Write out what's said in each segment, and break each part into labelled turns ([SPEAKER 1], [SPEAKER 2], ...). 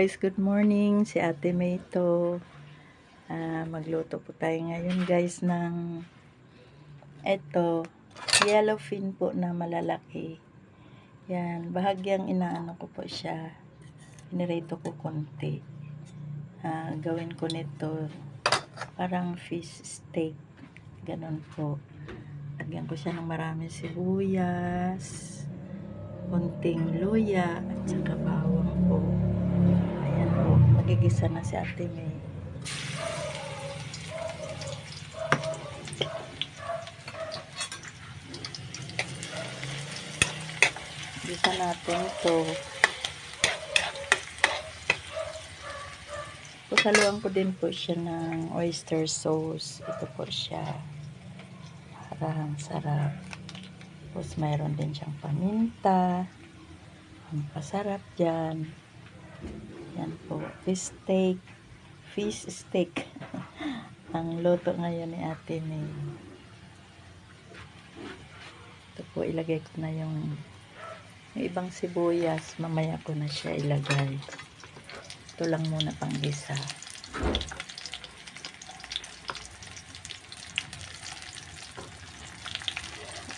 [SPEAKER 1] guys, good morning. Si Ate May to. Magluto po tayo ngayon guys ng yellowfin po na malalaki. Yan, bahagyang inaano ko po siya. Pinirito ko konti. Gawin ko nito parang fish steak. Ganon po. Lagyan ko siya ng maraming sibuyas, konting luya, at saka bawang po. Ayan po, magigisa na si Ate May. Gisa natin ito. Saluan ko din po siya ng oyster sauce. Ito po siya. Parang sarap. Tapos mayroon din siyang paminta. Ang pasarap dyan. Yan po. Fish steak. Ang luto ngayon ni Ate May. Ito po, ilagay ko na yung ibang sibuyas. Mamaya ko na siya ilagay. Ito lang muna pang gisa.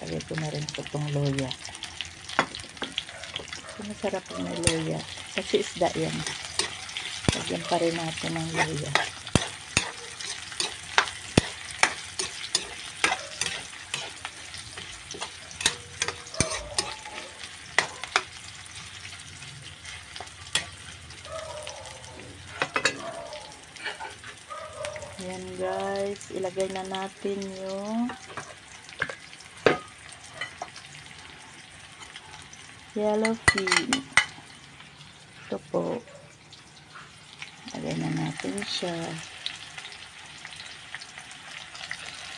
[SPEAKER 1] Lagay ko na rin po itong luya. Masarap ang may luya. Kasi isda yan. Lagyan pa rin natin ng luya. Ayan guys, ilagay na natin yung yellowfin. Ito po. Ilagay na natin siya.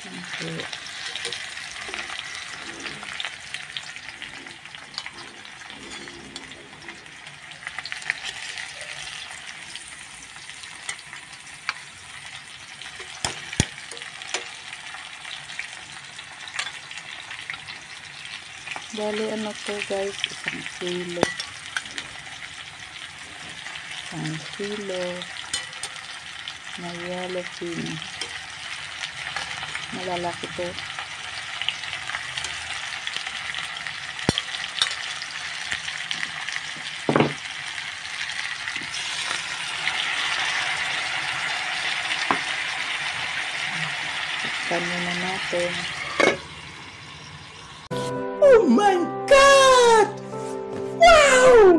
[SPEAKER 1] Okay. Bali, ano to guys, isang kilo na yellowfin. Malalaki to. Tikman muna natin.
[SPEAKER 2] Oh my God! Wow!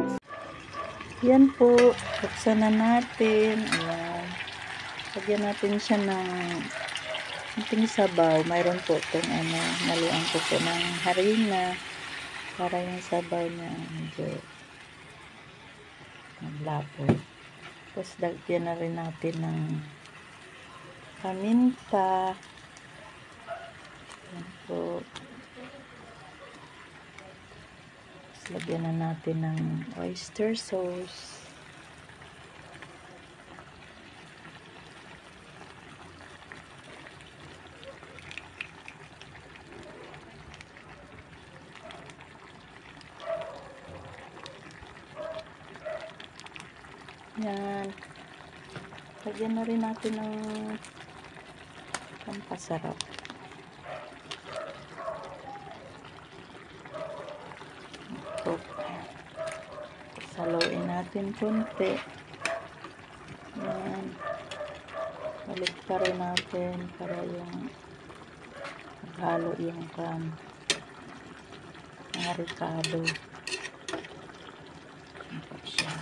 [SPEAKER 1] Yan po. Buksan na natin. Ayan. Lagyan natin siya ng konting sabaw. Mayroon po itong naluan ko po ng harina para yung sabaw niya medyo maglapot. Tapos lagyan na rin natin ng paminta. Yan po. Lagyan na natin ng oyster sauce. Yan. Lagyan na rin natin ng pampasarap. Saluin natin konti. Yan. Balik pa rin natin para yung maghalo yung mga ricado. Ito siya.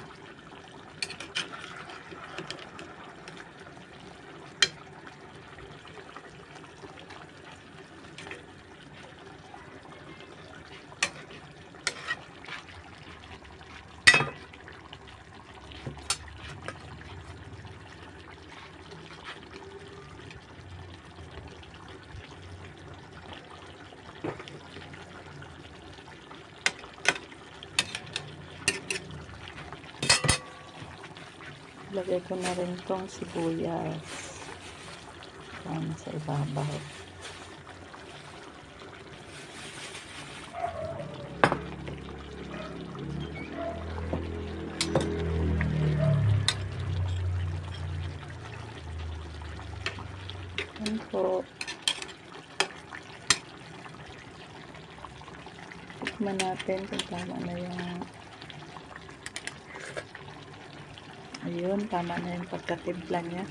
[SPEAKER 1] Lagay ko na rin tong sibuyas. Yan sa ibabaw. Yan po. Tikman natin kung tama na yung ayun, tama na yung pagkatimpla niya.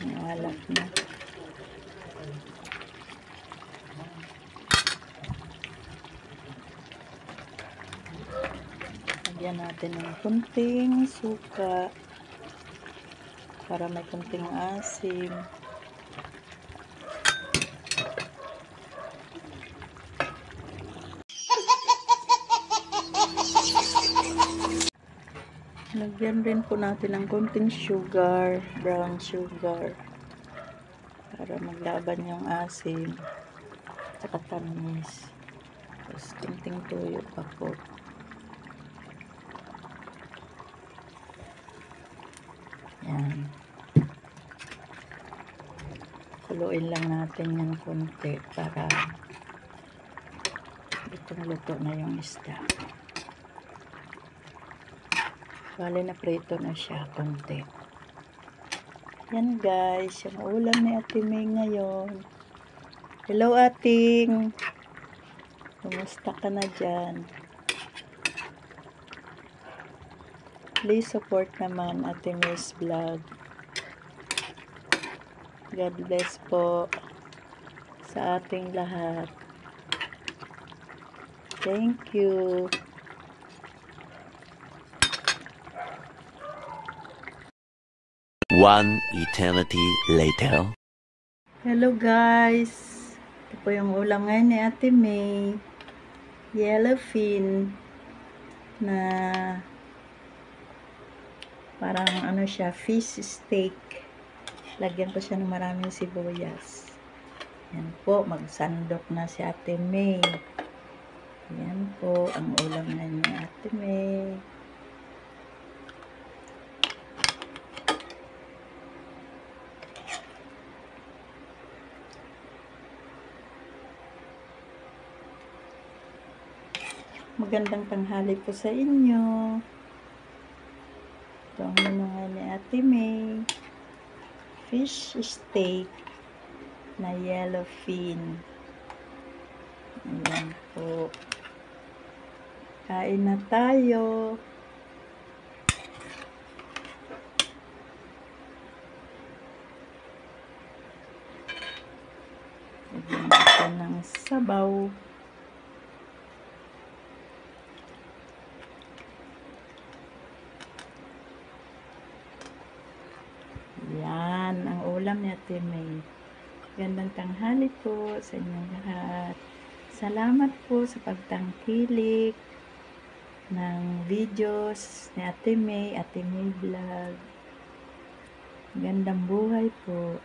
[SPEAKER 1] Nawalat na. Lagyan natin ng kunting suka para may kunting asim. Lagyan rin po natin ng kunting sugar, brown sugar, para maglaban yung asim at tamis. Tapos kunting tuyo pa po. Yan. Kuluin lang natin yung konti para luto na yung isda. Bale na prito na siya konti. Yan guys, yung ulam ni Ate May ngayon. Hello ating! Kumusta ka na dyan? Please support naman Ate May's vlog. God bless po sa ating lahat. Thank you.
[SPEAKER 3] One eternity later.
[SPEAKER 1] Hello guys. Ito po yung ulam ngayon ni Ate May. Yellowfin na parang ano siya, fish steak. Lagyan ko siya ng maraming sibuyas. Yan po, magsandok na si Ate May. Yan po ang ulam na ni Ate May. Magandang tanghali po sa inyo. Ito ang minuhan ni Ate May. Fish steak na yellowfin. Ayan po. Kain na tayo. Lagyan natin ng sabaw. Yan, ang ulam ni Ate May. Gandang tanghali po sa inyong lahat. Salamat po sa pagtangkilik ng videos ni Ate May Vlog. Gandang buhay po.